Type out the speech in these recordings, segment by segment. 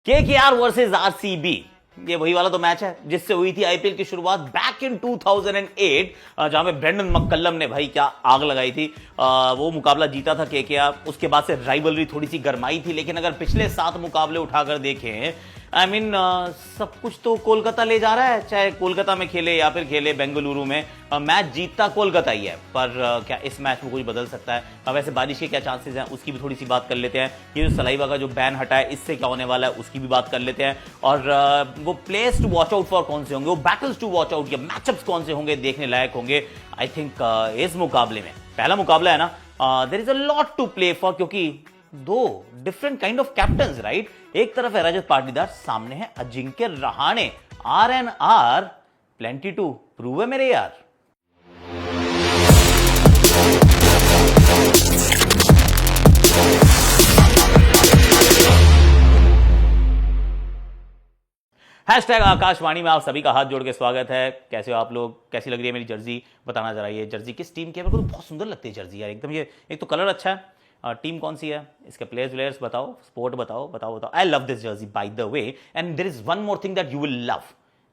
KKR versus RCB, ये वही वाला तो मैच है जिससे हुई थी आईपीएल की शुरुआत बैक इन 2008, जहां पे ब्रेंडन मैककलम ने भाई क्या आग लगाई थी। वो मुकाबला जीता था केकेआर। उसके बाद से राइवलरी थोड़ी सी गरमाई थी, लेकिन अगर पिछले 7 मुकाबले उठाकर देखें, आई मीन सब कुछ तो कोलकाता ले जा रहा है, चाहे कोलकाता में खेले या फिर खेले बेंगलुरु में। मैच जीतता कोलकाता ही है, पर क्या इस मैच में कुछ बदल सकता है? वैसे बारिश के क्या चांसेस हैं उसकी भी थोड़ी सी बात कर लेते हैं। ये जो सलाइवा का जो बैन हटा है, इससे क्या होने वाला है उसकी भी बात कर लेते हैं। और वो place to watch out for कौन से होंगे, वो बैटल्स टू वॉच आउट या मैचअप्स कौन से होंगे, देखने लायक होंगे। आई थिंक इस मुकाबले में, पहला मुकाबला है ना, there is a lot to play for, क्योंकि दो different kind of captains, right. एक तरफ है रजत पाटीदार, सामने है Ajinkya Rahane. Are plenty to prove है मेरे यार। हैशटैग आकाशवाणी में आप सभी का हाथ जोड़ के स्वागत है। कैसे हो आप लोग? कैसी लग रही है मेरी जर्सी? बताना जरा। ये जर्सी किस टीम की है? मेरे को तो बहुत सुंदर लगती है जर्सी यार, एकदम। ये एक तो कलर अच्छा है। टीम कौन सी है, इसके प्लेयर्स बताओ, स्पोर्ट बताओ। I love this jersey by the way, and there is one more thing that you will love,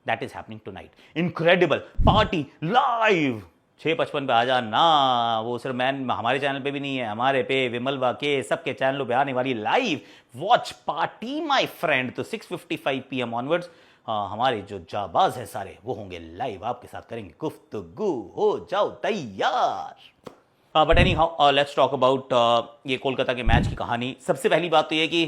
that is happening tonight. Incredible party live 6:55 पे आ जाना। वो सिर्फ मैन हमारे चैनल पे भी नहीं है, हमारे पे, विमल वाके, सबके चैनलों पे आने वाली live watch party my friend. तो 6:55 PM ऑनवर्ड्स हमारे जो जाबाज हैं सारे, वो होंगे लाइव, आपके साथ करेंगे गुफ्तगू। हो जाओ तैयार। But any how, let's talk about ये कोलकाता के मैच की कहानी। सबसे पहली बात तो ये कि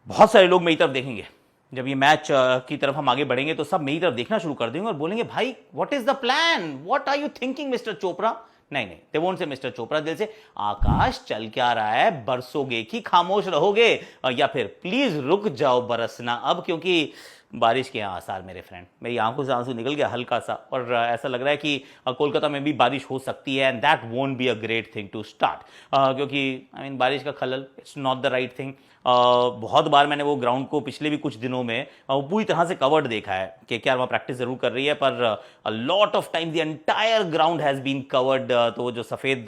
बहुत सारे लोग मेरी तरफ देखेंगे। जब ये मैच की तरफ हम आगे बढ़ेंगे तो सब मेरी तरफ देखना शुरू कर देंगे और बोलेंगे, भाई what is the plan, what are you thinking mister Chopra. नहीं, they won't say mister Chopra, दिल से आकाश चल क्या रहा है, बरसोगे कि खामोश रहोगे, या फिर प्लीज रुक जाओ बरसना अब, क्योंकि बारिश के आसार मेरे फ्रेंड। मेरी आंखों से आंसू निकल गया हल्का सा, और ऐसा लग रहा है कि कोलकाता में भी बारिश हो सकती है, and that won't be a great thing to start, क्योंकि आई मीन बारिश का खलल, it's not the right thing. बहुत बार मैंने वो ग्राउंड को पिछले भी कुछ दिनों में पूरी तरह से कवर्ड देखा है कि क्या वहाँ प्रैक्टिस जरूर कर रही है, पर a lot of time the entire ground has been covered. तो वो जो सफ़ेद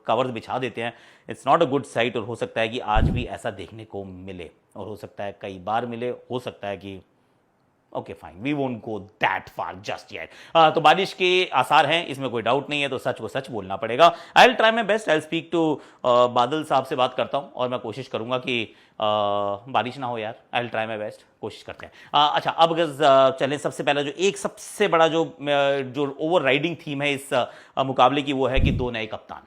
कवर्स बिछा देते हैं, it's not a good sight. और हो सकता है कि आज भी ऐसा देखने को मिले, और हो सकता है कई बार मिले, हो सकता है कि okay fine, we won't go that far just yet. तो बारिश के आसार हैं, इसमें कोई डाउट नहीं है, तो सच को सच बोलना पड़ेगा। I will try my best, I will speak to बादल साहब से बात करता हूँ, और मैं कोशिश करूंगा कि बारिश ना हो यार। आई विल ट्राई माई बेस्ट, कोशिश करते हैं। अच्छा, अब अगर चलें, सबसे पहला जो एक सबसे बड़ा जो ओवर राइडिंग थीम है इस मुकाबले की, वो है कि 2 नए कप्तान।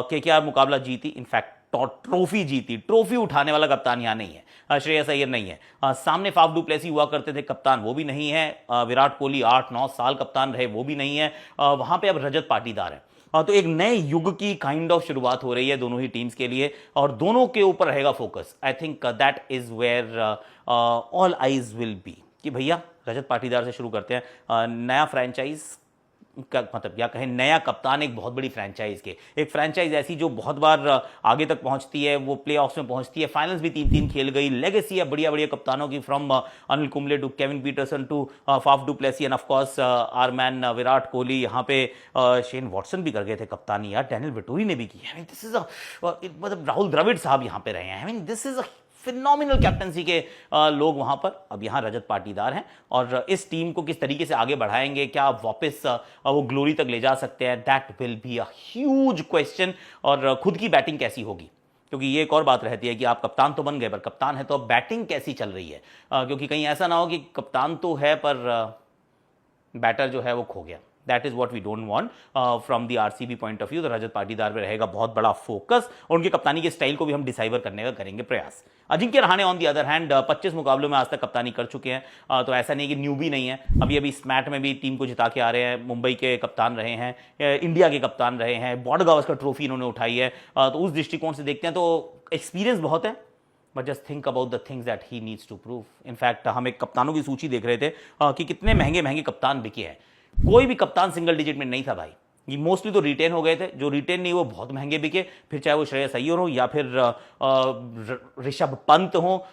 केकेआर मुकाबला जीती, इनफैक्ट ट्रॉफी जीती, ट्रॉफी उठाने वाला कप्तान यहां नहीं है, श्रेयस अय्यर नहीं है। सामने फाफ डू प्लेसी हुआ करते थे कप्तान, वो भी नहीं है। विराट कोहली 8-9 साल कप्तान रहे, वो भी नहीं है। वहां पे अब रजत पाटीदार है। तो एक नए युग की काइंड ऑफ शुरुआत हो रही है दोनों ही टीम्स के लिए, और दोनों के ऊपर रहेगा focus. I think that is where all eyes will be, कि भैया रजत पाटीदार से शुरू करते हैं। नया फ्रेंचाइज का मतलब क्या कहें, नया कप्तान एक बहुत बड़ी फ्रेंचाइज के, एक फ्रेंचाइज ऐसी जो बहुत बार आगे तक पहुंचती है, वो प्लेऑफ्स में पहुंचती है, फाइनल्स भी 3-3 खेल गई। लेगेसी है बढ़िया बढ़िया कप्तानों की, from Anil Kumble to Kevin Pietersen to Faf du Plessis, and of course our man Virat Kohli. यहाँ पे शेन वॉटसन भी कर गए थे कप्तानी यार, डैनियल वेटोरी ने भी की। आई मीन दिस इज मतलब राहुल द्रविड़ साहब यहाँ पे रहे हैं। I mean this is phenomenal captaincy के लोग वहां पर। अब यहां रजत पाटीदार हैं, और इस टीम को किस तरीके से आगे बढ़ाएंगे, क्या वापस वो ग्लोरी तक ले जा सकते हैं, that will be a huge question. और खुद की बैटिंग कैसी होगी, क्योंकि ये एक और बात रहती है कि आप कप्तान तो बन गए, पर कप्तान है तो अब बैटिंग कैसी चल रही है, क्योंकि कहीं ऐसा ना हो कि कप्तान तो है पर बैटर जो है वो खो गया। That is what we don't want from the RCB point of view. तो रजत पाटीदार पे रहेगा बहुत बड़ा फोकस, और उनकी कप्तानी के स्टाइल को भी हम डिसाइवर करने का करेंगे प्रयास। Ajinkya Rahane on the other hand 25 मुकाबलों में आज तक कप्तानी कर चुके हैं, तो ऐसा नहीं कि न्यूबी नहीं है। अभी इस मैच में भी टीम को जिता के आ रहे हैं, मुंबई के कप्तान रहे हैं, इंडिया के कप्तान रहे हैं, बॉर्ड गावस्कर ट्रॉफी इन्होंने उठाई है। तो उस दृष्टिकोण से देखते हैं तो एक्सपीरियंस बहुत है, but just think about the things that he needs to prove. In fact हम एक कप्तानों की सूची देख रहे थे कि कितने महंगे महंगे कप्तान बिके हैं। कोई भी कप्तान सिंगल डिजिट में नहीं था भाई, ये मोस्टली तो रिटेन हो गए थे। जो रिटेन नहीं वो बहुत महंगे बिके, फिर चाहे वो श्रेयस अय्यर हो या फिर ऋषभ पंत हो,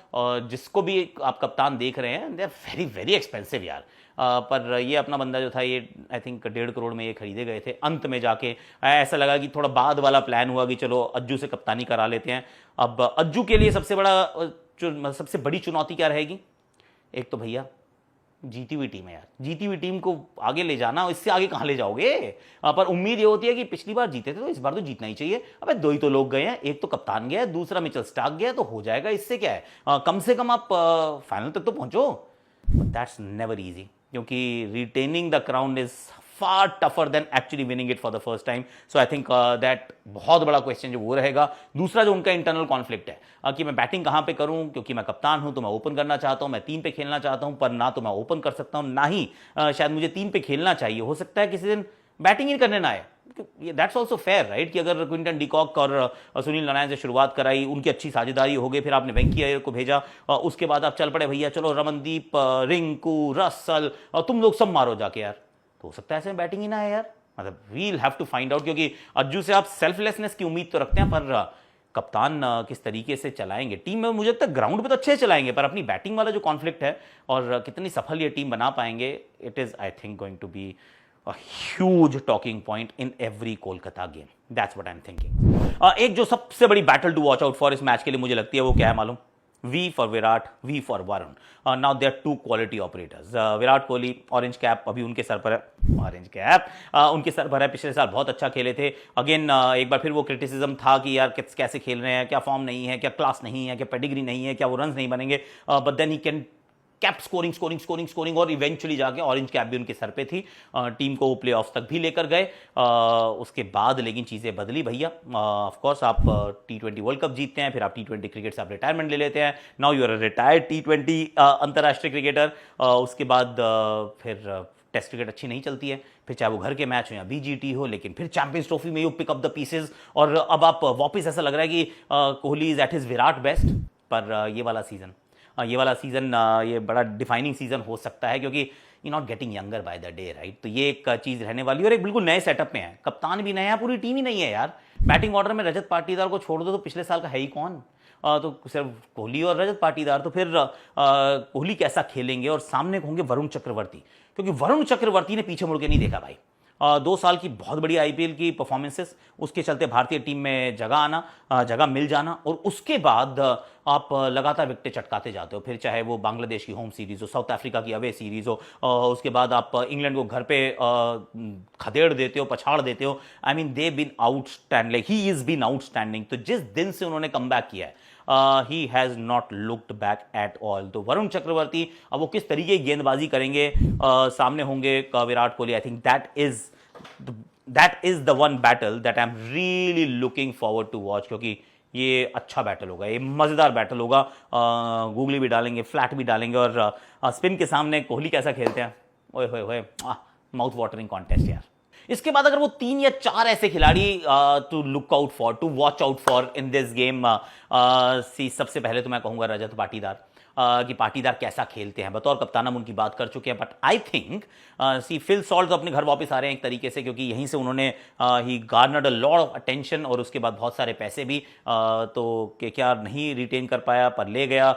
जिसको भी आप कप्तान देख रहे हैं, they are very very expensive यार। पर ये अपना बंदा जो था, ये आई थिंक 1.5 करोड़ में ये खरीदे गए थे। अंत में जाके ऐसा लगा कि थोड़ा बाद वाला प्लान हुआ कि चलो अज्जू से कप्तानी करा लेते हैं। अब अज्जू के लिए सबसे बड़ा मतलब सबसे बड़ी चुनौती क्या रहेगी? एक तो भैया जीती हुई टीम है यार, जीती हुई टीम को आगे ले जाना, इससे आगे कहां ले जाओगे? पर उम्मीद ये होती है कि पिछली बार जीते थे तो इस बार तो जीतना ही चाहिए। अबे दो ही तो लोग गए हैं, एक तो कप्तान गया है, दूसरा मिचेल स्टार्क गया, तो हो जाएगा, इससे क्या है? कम से कम आप फाइनल तक तो पहुंचो। बट दैट्स नेवर इजी, क्योंकि retaining the crown is far tougher than actually winning it for the first time. So I think that बहुत बड़ा क्वेश्चन जो वो रहेगा। दूसरा जो उनका इंटरनल कॉन्फ्लिक्ट है कि मैं बैटिंग कहाँ पे करूँ, क्योंकि मैं कप्तान हूँ तो मैं ओपन करना चाहता हूँ, मैं 3 पे खेलना चाहता हूँ, पर ना तो मैं ओपन कर सकता हूँ ना ही शायद मुझे 3 पे खेलना चाहिए। हो सकता है किसी दिन बैटिंग ही करने ना आए। दैट्स ऑल्सो फेयर राइट, कि अगर क्विंटन डिकॉक और सुनील नारायण से शुरुआत कराई, उनकी अच्छी साझेदारी हो गई, फिर आपने वेंकी अय्यर को भेजा, उसके बाद आप चल पड़े भैया चलो रमनदीप, रिंकू, रसल, तुम लोग सब मारो जाके यार, हो सकता है ऐसे में बैटिंग ही ना है यार। मतलब we'll have to find out, क्योंकि अज्जू से आप सेल्फलेसनेस की उम्मीद तो रखते हैं, पर कप्तान किस तरीके से चलाएंगे टीम में, मुझे लगता है ग्राउंड पे तो अच्छे चलाएंगे, पर अपनी बैटिंग वाला जो कॉन्फ्लिक्ट है और कितनी सफल ये टीम बना पाएंगे, it is I think going to be a huge talking point in every Kolkata game. That's what I am thinking. एक जो सबसे बड़ी battle to watch out for इस मैच के लिए मुझे लगती है वो क्या है मालूम? V for Virat, V for Varun. Now they are two quality operators. Virat Kohli orange cap अभी उनके सर पर है, ऑरेंज कैप उनके सर पर है, पिछले साल बहुत अच्छा खेले थे। अगेन एक बार फिर वो क्रिटिसिज्म था कि यार कैसे खेल रहे हैं, क्या फॉर्म नहीं है, क्या क्लास नहीं है, क्या पेडिग्री नहीं है, क्या वो रन नहीं बनेंगे, but then he can cap scoring और इवेंचुअली जाके ऑरेंज कैप भी उनके सर पे थी, टीम को प्ले ऑफ तक भी लेकर गए। उसके बाद लेकिन चीज़ें बदली भैया। ऑफ कोर्स आप T20 वर्ल्ड कप जीतते हैं, फिर आप T20 क्रिकेट से आप रिटायरमेंट ले लेते हैं। Now you are a retired T20 अंतर्राष्ट्रीय क्रिकेटर। उसके बाद फिर टेस्ट क्रिकेट अच्छी नहीं चलती है, फिर चाहे वो घर के मैच हो या BGT हो, लेकिन फिर चैंपियंस ट्रॉफी में you pick up the pieces, और अब आप वापस ऐसा लग रहा है कि Kohli is at his Virat best. पर ये वाला सीजन ये बड़ा डिफाइनिंग सीजन हो सकता है, क्योंकि you not getting younger by the day right. तो ये एक चीज़ रहने वाली है, और एक बिल्कुल नए सेटअप में है, कप्तान भी नया है, पूरी टीम ही नहीं है यार। बैटिंग ऑर्डर में रजत पाटीदार को छोड़ दो तो पिछले साल का है ही कौन? तो सिर्फ कोहली और रजत पाटीदार, तो फिर कोहली कैसा खेलेंगे, और सामने होंगे वरुण चक्रवर्ती, क्योंकि वरुण चक्रवर्ती ने पीछे मुड़ के नहीं देखा भाई। 2 साल की बहुत बड़ी IPL की परफॉर्मेंसेस, उसके चलते भारतीय टीम में जगह मिल जाना, और उसके बाद आप लगातार विकेटें चटकाते जाते हो, फिर चाहे वो बांग्लादेश की होम सीरीज हो, साउथ अफ्रीका की अवे सीरीज हो, उसके बाद आप इंग्लैंड को घर पे खदेड़ देते हो, पछाड़ देते हो। I mean they been outstanding, he is been outstanding. तो जिस दिन से उन्होंने कम बैक किया है, he has not looked back at all. तो वरुण चक्रवर्ती अब वो किस तरीके की गेंदबाजी करेंगे, सामने होंगे Virat Kohli. I think that is the one battle that I am really looking forward to watch, क्योंकि ये अच्छा बैटल होगा, ये मजेदार बैटल होगा। गूगली भी डालेंगे, फ्लैट भी डालेंगे, और स्पिन के सामने कोहली कैसा खेलते हैं, ओए होए होए, माउथ वाटरिंग कॉन्टेस्ट यार। इसके बाद अगर वो 3 या 4 ऐसे खिलाड़ी to look out for, to watch out for in this game, सबसे पहले तो मैं कहूंगा रजत पाटीदार, कि पाटीदार कैसा खेलते हैं। बतौर कप्तान हम उनकी बात कर चुके हैं, but I think Phil Salt तो अपने घर वापस आ रहे हैं एक तरीके से, क्योंकि यहीं से उन्होंने ही garnered a lot of attention, और उसके बाद बहुत सारे पैसे भी। तो KKR नहीं रिटेन कर पाया, पर ले गया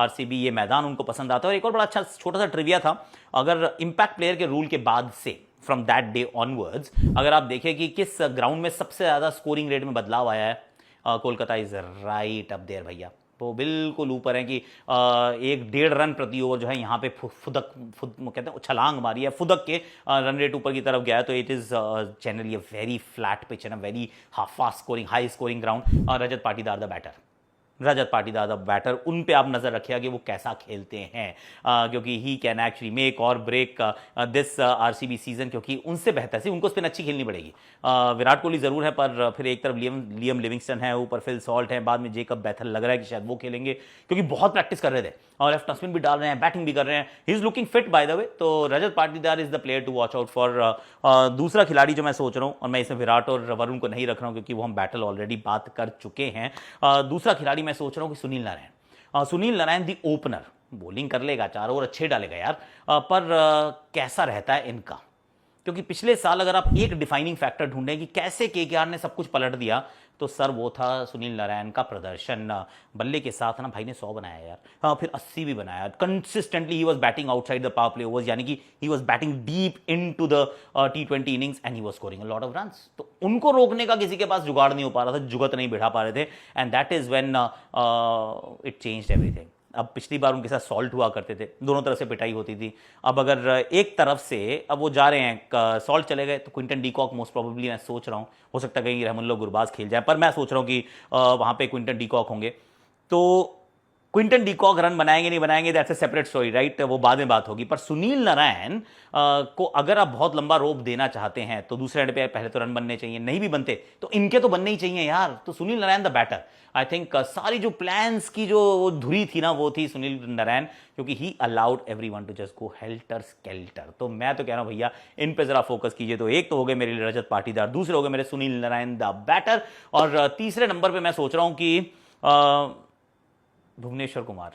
RCB। ये मैदान उनको पसंद आता है। और एक और बड़ा अच्छा छोटा सा ट्रिविया था, अगर इम्पैक्ट प्लेयर के रूल के बाद से, फ्रॉम दैट डे ऑनवर्ड्स, अगर आप देखें कि किस ग्राउंड में सबसे ज्यादा स्कोरिंग रेट में बदलाव आया है, Kolkata is right up there भैया। वो बिल्कुल ऊपर है कि 1.5 रन प्रति ओवर जो है यहाँ पे कहते हैं छलांग मारी है, फुदक के रन रेट ऊपर की तरफ गया है। तो it is generally a very flat pitch and a very fast scoring, high scoring ground. Rajat Patidar the batter, उन पे आप नजर रखिएगा कि वो कैसा खेलते हैं, क्योंकि ही कैन एक्चुअली मेक और ब्रेक दिस RCB सीजन, क्योंकि उनसे बेहतर से उनको स्पिन अच्छी खेलनी पड़ेगी। विराट कोहली जरूर है, पर फिर एक तरफ लियम लिविंगस्टन है, ऊपर फिल सॉल्ट है, बाद में जेकब बैथल लग रहा है कि शायद वो खेलेंगे, क्योंकि बहुत प्रैक्टिस कर रहे थे, और लेफ्ट स्पिन भी डाल रहे हैं, बैटिंग भी कर रहे हैं। He is looking fit by the way. तो Rajat Patidar is the player to watch out for. दूसरा खिलाड़ी जो मैं सोच रहा हूँ, और मैं इसमें विराट और वरुण को नहीं रख रहा हूँ, क्योंकि वो हम बैटल ऑलरेडी बात कर चुके हैं। दूसरा खिलाड़ी मैं सोच रहा हूँ कि सुनील नारायण दी ओपनर, बॉलिंग कर लेगा, 4 ओवर अच्छे डालेगा यार, पर कैसा रहता है इनका, क्योंकि पिछले साल अगर आप एक डिफाइनिंग फैक्टर ढूंढें कि कैसे KKR ने सब कुछ पलट दिया, तो सर वो था सुनील नारायण का प्रदर्शन। बल्ले के साथ ना भाई ने 100 बनाया यार, हाँ फिर 80 भी बनाया consistently. He was batting outside the power play overs, यानी कि he was batting deep in to the T20 innings and he was scoring a lot of runs. तो उनको रोकने का किसी के पास जुगाड़ नहीं हो पा रहा था, जुगत नहीं बिठा पा रहे थे, and that is when it changed everything. अब पिछली बार उनके साथ सॉल्ट हुआ करते थे, दोनों तरफ से पिटाई होती थी। अब अगर एक तरफ से अब वो जा रहे हैं, सॉल्ट चले गए, तो क्विंटन डीकॉक मोस्ट प्रोबेबली, मैं सोच रहा हूँ, हो सकता है कहीं रहमुल्ला गुरबाज खेल जाए, पर मैं सोच रहा हूँ कि वहाँ पे क्विंटन डीकॉक होंगे। तो क्विंटन डीकॉक रन बनाएंगे नहीं बनाएंगे, that's a separate story right, वो बाद में बात होगी। पर सुनील नारायण को अगर आप बहुत लंबा रोप देना चाहते हैं तो दूसरे एंड पे पहले तो रन बनने चाहिए, नहीं भी बनते तो इनके तो बनने ही चाहिए यार। तो Sunil Narine the batter, I think सारी जो प्लान्स की जो धुरी थी ना वो थी सुनील नारायण, क्योंकि he allowed everyone to just go helter skelter. तो मैं तो कह रहा हूं भैया इन पे जरा फोकस कीजिए। तो एक तो हो गए मेरे रजत पाटीदार, दूसरे हो गए मेरे सुनील नारायण द बैटर, और तीसरे नंबर पे मैं सोच रहा हूं कि भुवनेश्वर कुमार।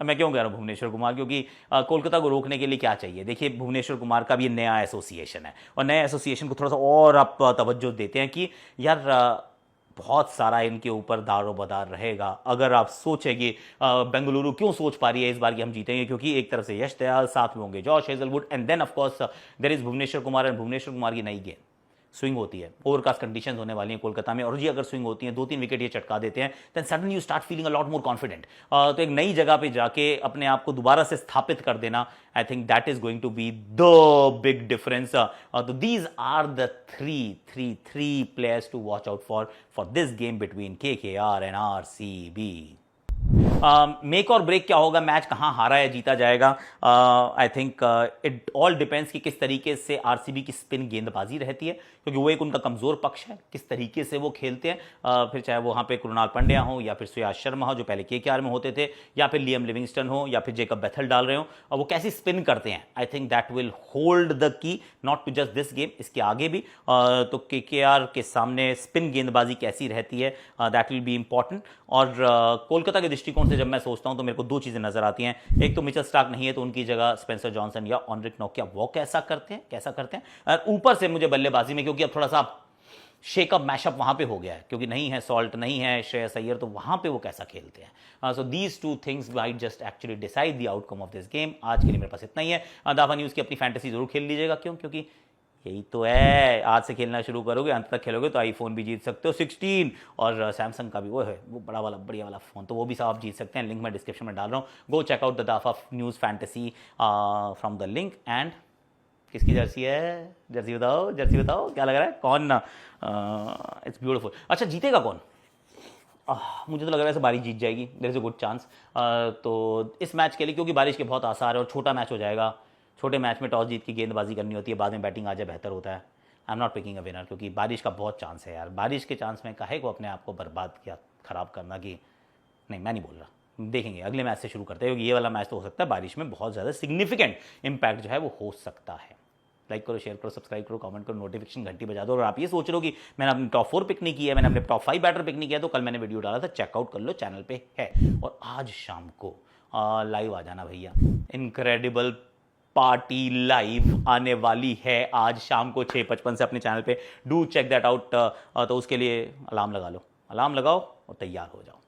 अब मैं क्यों कह रहा हूँ भुवनेश्वर कुमार, क्योंकि कोलकाता को रोकने के लिए क्या चाहिए, देखिए भुवनेश्वर कुमार का भी नया एसोसिएशन है, और नए एसोसिएशन को थोड़ा सा और आप तवज्जो देते हैं कि यार बहुत सारा इनके ऊपर दारोबदार रहेगा। अगर आप सोचें कि बेंगलुरु क्यों सोच पा रही है इस बार कि हम जीतेंगे, क्योंकि एक तरफ से यश दयाल, साथ में होंगे Josh Hazlewood, and then of course there is Bhuvneshwar Kumar, and Bhuvneshwar Kumar की नई गेंद स्विंग होती है, ओवरकास्ट कंडीशंस होने वाली हैं कोलकाता में, और जी अगर स्विंग होती हैं 2-3 विकेट ये चटका देते हैं, then suddenly you start feeling a lot more confident. तो एक नई जगह पे जाके अपने आप को दोबारा से स्थापित कर देना, I think that is going to be the big difference. तो these are the three players to watch out for this game between KKR and RCB। Make और ब्रेक क्या होगा, मैच कहां हारा या जीता जाएगा, I think it all depends कि किस तरीके से आरसीबी की स्पिन गेंदबाजी रहती है, क्योंकि वो एक उनका कमजोर पक्ष है, किस तरीके से वो खेलते हैं। फिर चाहे वो वहां पे कृणाल पांड्या हो, या फिर सुयाश शर्मा हो जो पहले KKR में होते थे, या फिर लियम लिविंगस्टन हो, या फिर जेकब बेथल डाल रहे हो, और वो कैसी स्पिन करते हैं, I think that will hold the key not to just this game, इसके आगे भी। तो KKR के सामने स्पिन गेंदबाजी कैसी रहती है, दैट विल बी इंपॉर्टेंट। और कोलकाता के दृष्टिकोण से जब मैं सोचता हूं तो मेरे को दो चीजें नजर आती हैं, एक तो मिचेल स्टार्क नहीं है तो उनकी जगह स्पेंसर जॉनसन या ऑनरिक नोकिया, वो कैसा करते हैं। और ऊपर से मुझे बल्लेबाजी में, क्योंकि अब थोड़ा सा शेकअप मैशअप वहां पे हो गया है, क्योंकि नहीं है सॉल्ट, नहीं है श्रेयस अय्यर, तो वहां पे वो कैसा खेलते हैं। So these two things might just actually decide the outcome of this game. आज के लिए मेरे पास इतना ही है। दावा न्यूज़ की अपनी फैंटेसी जरूर खेल लीजिएगा, क्यों, क्योंकि यही तो है, आज से खेलना शुरू करोगे अंत तक खेलोगे तो आईफोन भी जीत सकते हो 16, और सैमसंग का भी वो है, वो बड़ा वाला बढ़िया वाला फोन, तो वो भी सब आप जीत सकते हैं। लिंक मैं डिस्क्रिप्शन में डाल रहा हूँ, go check out the Dafa news fantasy from the link. And किसकी जर्सी है, जर्सी बताओ क्या लग रहा है, कौन, इट्स ब्यूटीफुल। अच्छा जीतेगा कौन, मुझे तो लग रहा है बारिश जीत जाएगी, there is a good chance. तो इस मैच के लिए, क्योंकि बारिश के बहुत आसार है और छोटा मैच हो जाएगा, छोटे मैच में टॉस जीत की गेंदबाजी करनी होती है, बाद में बैटिंग आ जाए बेहतर होता है। I am not picking a winner, क्योंकि बारिश का बहुत चांस है यार, बारिश के चांस में काहे को अपने आप को बर्बाद किया, खराब करना, कि नहीं मैं नहीं बोल रहा, देखेंगे अगले मैच से शुरू करते हैं, क्योंकि ये वाला मैच तो हो सकता है बारिश में बहुत ज़्यादा सिग्निफिकेंट इंपैक्ट जो है वो हो सकता है। लाइक करो, शेयर करो, सब्सक्राइब करो, कमेंट करो, नोटिफिकेशन घंटी बजा दो। और आप ये सोच रहे हो कि मैंने अपने टॉप 4 पिक नहीं किया है, मैंने अपने टॉप 5 बैटर पिक नहीं किया, तो कल मैंने वीडियो डाला था, चेकआउट कर लो, चैनल पे है। और आज शाम को लाइव आ जाना भैया, इनक्रेडिबल पार्टी लाइव आने वाली है आज शाम को 6:55 से अपने चैनल पे, डू चेक दैट आउट। तो उसके लिए अलार्म लगा लो, अलार्म लगाओ और तैयार हो जाओ।